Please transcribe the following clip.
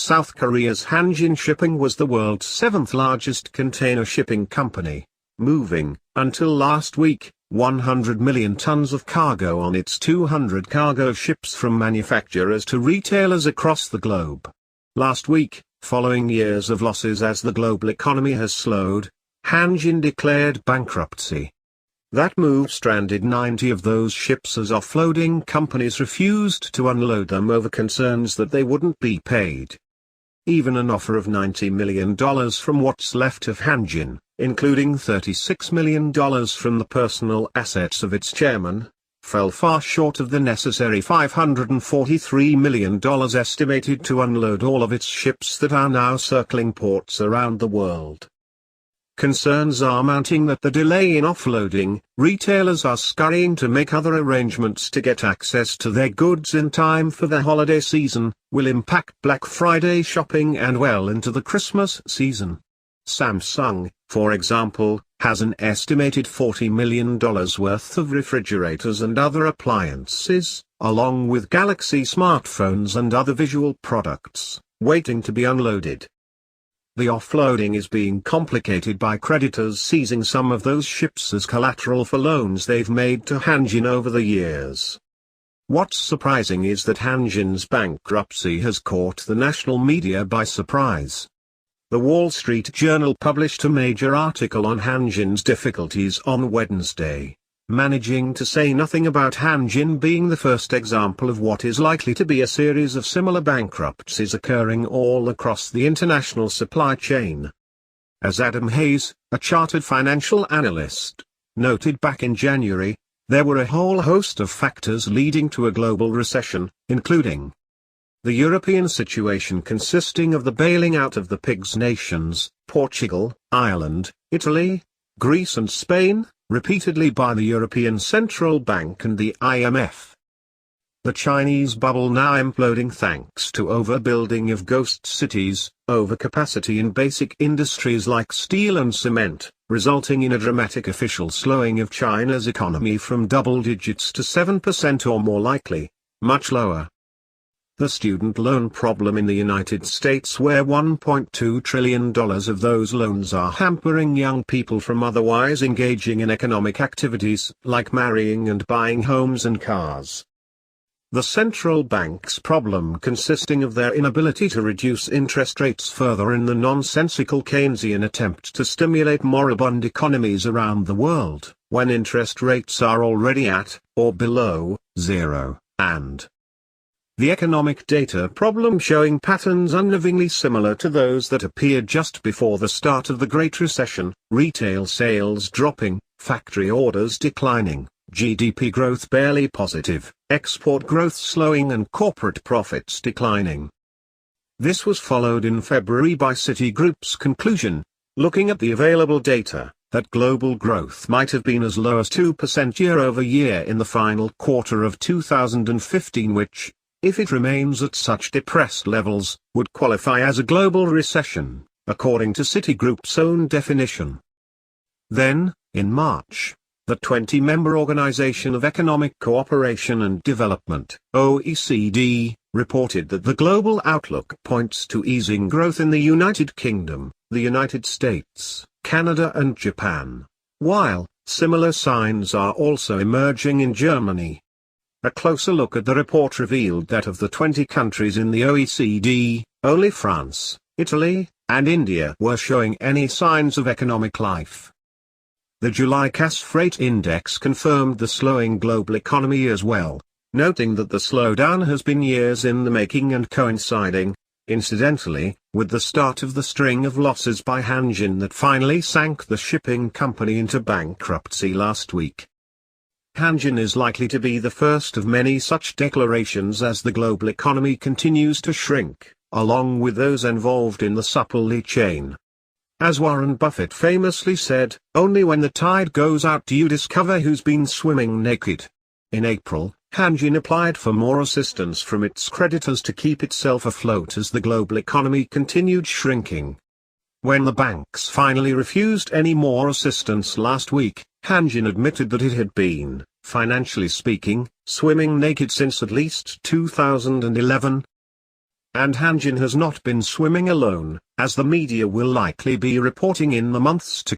South Korea's Hanjin Shipping was the world's seventh largest container shipping company, moving, until last week, 100 million tons of cargo on its 200 cargo ships from manufacturers to retailers across the globe. Last week, following years of losses as the global economy has slowed, Hanjin declared bankruptcy. That move stranded 90 of those ships as offloading companies refused to unload them over concerns that they wouldn't be paid. Even an offer of $90 million from what's left of Hanjin, including $36 million from the personal assets of its chairman, fell far short of the necessary $543 million estimated to unload all of its ships that are now circling ports around the world. Concerns are mounting that the delay in offloading, retailers are scurrying to make other arrangements to get access to their goods in time for the holiday season, will impact Black Friday shopping and well into the Christmas season. Samsung, for example, has an estimated $40 million worth of refrigerators and other appliances, along with Galaxy smartphones and other visual products, waiting to be unloaded. The offloading is being complicated by creditors seizing some of those ships as collateral for loans they've made to Hanjin over the years. What's surprising is that Hanjin's bankruptcy has caught the national media by surprise. The Wall Street Journal published a major article on Hanjin's difficulties on Wednesday, managing to say nothing about Hanjin being the first example of what is likely to be a series of similar bankruptcies occurring all across the international supply chain. As Adam Hayes, a chartered financial analyst, noted back in January, there were a whole host of factors leading to a global recession, including the European situation consisting of the bailing out of the PIGS nations, Portugal, Ireland, Italy, Greece and Spain, repeatedly by the European Central Bank and the IMF. The Chinese bubble now imploding thanks to overbuilding of ghost cities, overcapacity in basic industries like steel and cement, resulting in a dramatic official slowing of China's economy from double digits to 7% or more likely, much lower. The student loan problem in the United States, where $1.2 trillion of those loans are hampering young people from otherwise engaging in economic activities like marrying and buying homes and cars. The central bank's problem consisting of their inability to reduce interest rates further in the nonsensical Keynesian attempt to stimulate moribund economies around the world, when interest rates are already at, or below, zero, and the economic data problem showing patterns unnervingly similar to those that appeared just before the start of the Great Recession, retail sales dropping, factory orders declining, GDP growth barely positive, export growth slowing and corporate profits declining. This was followed in February by Citigroup's conclusion, looking at the available data, that global growth might have been as low as 2% year-over-year in the final quarter of 2015, which, if it remains at such depressed levels, would qualify as a global recession, according to Citigroup's own definition. Then, in March, the 20-member Organization of Economic Cooperation and Development, OECD, reported that the global outlook points to easing growth in the United Kingdom, the United States, Canada and Japan, while similar signs are also emerging in Germany. A closer look at the report revealed that of the 20 countries in the OECD, only France, Italy, and India were showing any signs of economic life. The July Cass Freight Index confirmed the slowing global economy as well, noting that the slowdown has been years in the making and coinciding, incidentally, with the start of the string of losses by Hanjin that finally sank the shipping company into bankruptcy last week. Hanjin is likely to be the first of many such declarations as the global economy continues to shrink, along with those involved in the supply chain. As Warren Buffett famously said, "Only when the tide goes out do you discover who's been swimming naked." In April, Hanjin applied for more assistance from its creditors to keep itself afloat as the global economy continued shrinking. When the banks finally refused any more assistance last week, Hanjin admitted that it had been, financially speaking, swimming naked since at least 2011. And Hanjin has not been swimming alone, as the media will likely be reporting in the months to